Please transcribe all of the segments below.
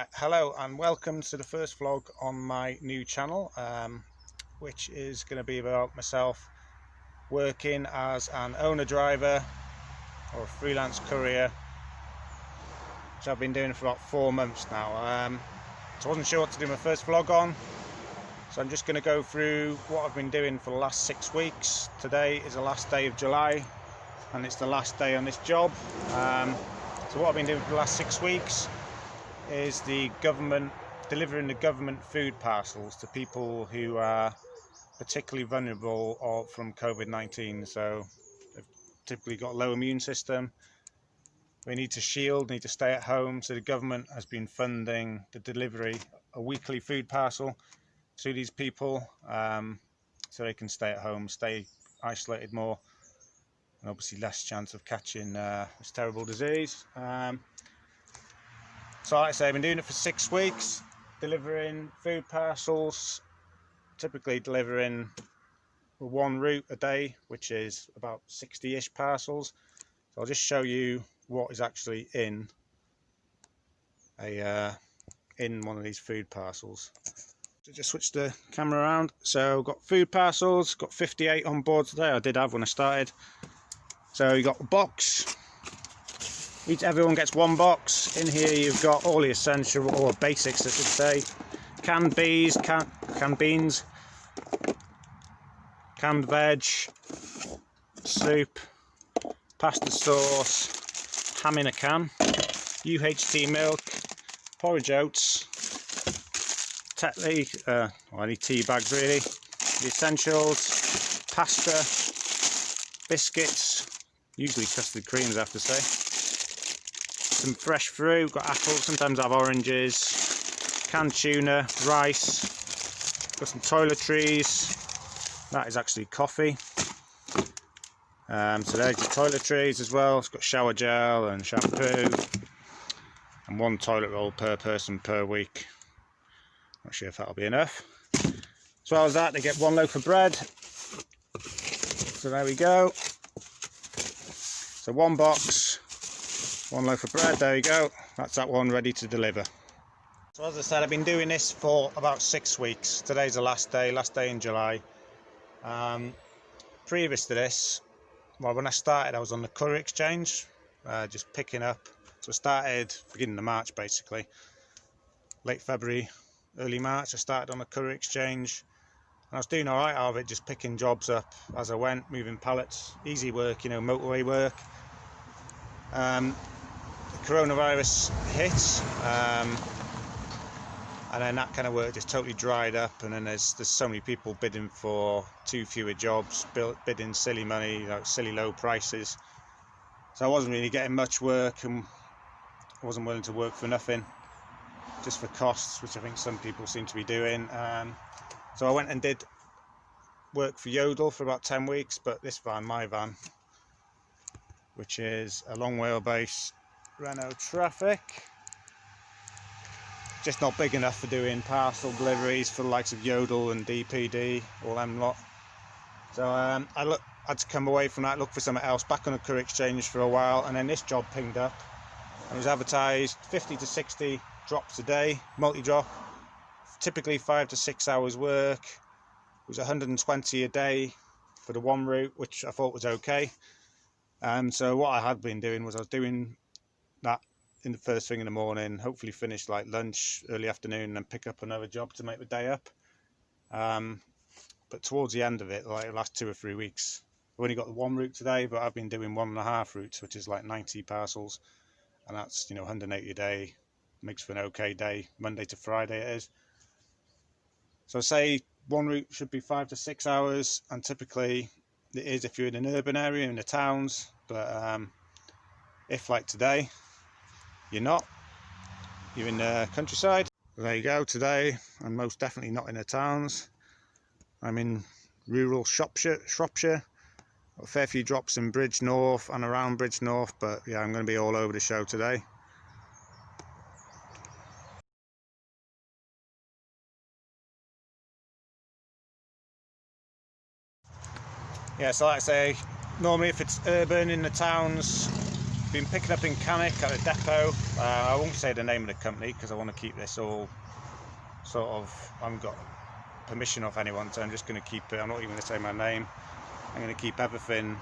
Right, hello and welcome to the first vlog on my new channel, which is going to be about myself working as an owner driver or a freelance courier, which I've been doing for about 4 months now. So I wasn't sure what to do my first vlog on, so I'm just going to go through what I've been doing for the last 6 weeks. Today is the last day of July and it's the last day on this job. So what I've been doing for the last 6 weeks is delivering the government food parcels to people who are particularly vulnerable from Covid-19. So they've typically got a low immune system, they need to need to stay at home. So the government has been funding the delivery, a weekly food parcel to these people, so they can stay at home, stay isolated more, and obviously less chance of catching this terrible disease. So like I say, I've been doing it for 6 weeks, delivering food parcels, typically delivering one route a day, which is about 60-ish parcels. So I'll just show you what is actually in one of these food parcels. So just switch the camera around. So got food parcels, got 58 on board today. I did have when I started. So you got a box. Everyone gets one box. In here you've got all the essential, or basics I should say. Canned beans, canned beans, canned veg, soup, pasta sauce, ham in a can, UHT milk, porridge oats, Tetley, I need tea bags really, the essentials, pasta, biscuits, usually custard creams I have to say. Some fresh fruit, got apples, sometimes I have oranges, canned tuna, rice, got some toiletries, that is actually coffee. So there's the toiletries as well, it's got shower gel and shampoo, and 1 toilet roll per person per week. Not sure if that'll be enough. As well as that, they get 1 loaf of bread. So there we go. So 1 box. 1 loaf of bread, there you go, that's that one ready to deliver. So as I said, I've been doing this for about 6 weeks. Today's the last day in July. Previous to this, well, when I started I was on the courier exchange, just picking up. So I started beginning of March basically, late February, early March I started on the courier exchange. And I was doing alright out of it, just picking jobs up as I went, moving pallets, easy work, you know, motorway work. Coronavirus hit, and then that kind of work just totally dried up, and then there's so many people bidding for too fewer jobs, bidding silly money, you know, silly low prices. So I wasn't really getting much work, and I wasn't willing to work for nothing, just for costs, which I think some people seem to be doing. So I went and did work for Yodel for about 10 weeks, but this van, my van, which is a long wheelbase Renault Traffic, just not big enough for doing parcel deliveries for the likes of Yodel and DPD, all them lot. So I had to come away from that, look for something else, back on a courier exchange for a while, and then this job pinged up. It was advertised 50 to 60 drops a day, multi-drop, typically 5 to 6 hours work. It was 120 a day for the 1 route, which I thought was okay. So what I had been doing was I was doing that in the first thing in the morning, hopefully finish like lunch, early afternoon, and pick up another job to make the day up. But towards the end of it, like the last 2 or 3 weeks, I've only got the 1 route today, but I've been doing 1.5 routes, which is like 90 parcels, and that's, you know, 180 a day, makes for an okay day, Monday to Friday it is. So say 1 route should be 5 to 6 hours, and typically it is if you're in an urban area, in the towns, but if like today, you're not, you're in the countryside. There you go, today I'm most definitely not in the towns. I'm in rural Shropshire. Got a fair few drops in Bridge North and around Bridge North, but yeah, I'm going to be all over the show today. Yeah, so like I say, normally if it's urban in the towns, been picking up in Cannock at a depot. I won't say the name of the company because I want to keep this all sort of, I haven't got permission off anyone, so I'm just going to keep it, I'm not even going to say my name. I'm going to keep everything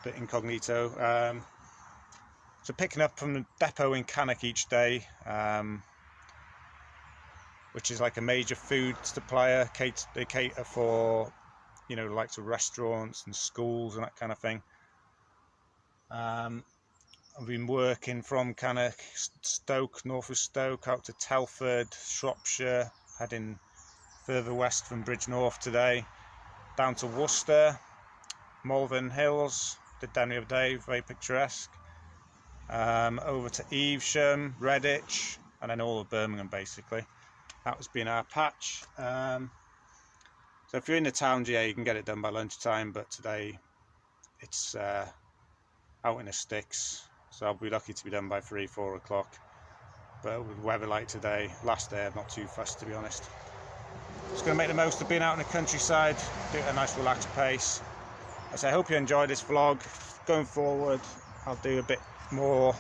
a bit incognito. So picking up from the depot in Cannock each day, which is like a major food supplier. They cater for, you know, the likes of restaurants and schools and that kind of thing. I've been working from Cannock, Stoke, north of Stoke, out to Telford, Shropshire, heading further west from Bridgnorth today, down to Worcester, Malvern Hills, did down the other day, very picturesque, over to Evesham, Redditch, and then all of Birmingham basically. That has been our patch. So if you're in the towns, yeah, you can get it done by lunchtime, but today it's out in the sticks, so I'll be lucky to be done by 3-4 o'clock. But with weather like today, last day, I'm not too fussed, to be honest. Just going to make the most of being out in the countryside, do it at a nice relaxed pace. As I hope you enjoyed this vlog. Going forward, I'll do a bit more,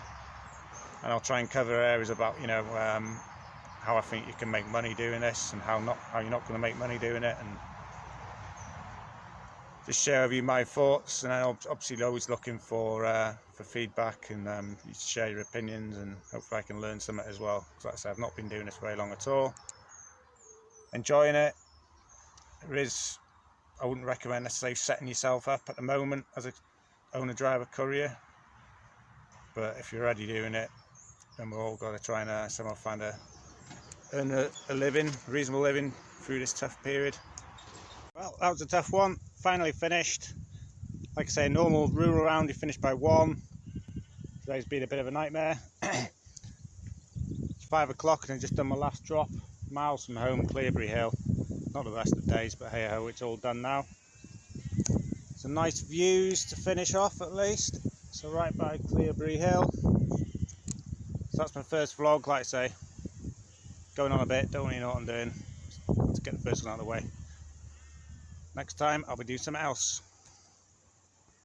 and I'll try and cover areas about, you know, how I think you can make money doing this, and how you're not going to make money doing it, and just share with you my thoughts. And I'm obviously always looking for feedback, and you share your opinions, and hopefully I can learn something as well. Because like I said, I've not been doing this very long at all. Enjoying it. I wouldn't recommend necessarily setting yourself up at the moment as a owner driver courier, but if you're already doing it, then we've all got to try and somehow earn a living, reasonable living through this tough period. Well, that was a tough one. Finally finished. Like I say, normal rural round, you finish by 1. Today's been a bit of a nightmare. It's 5 o'clock and I've just done my last drop, miles from home, Clearbury Hill. Not the best of days, but hey ho, it's all done now. Some nice views to finish off at least. So right by Clearbury Hill. So that's my first vlog, like I say. Going on a bit, don't really know what I'm doing. Let's get the first one out of the way. Next time I'll be doing something else.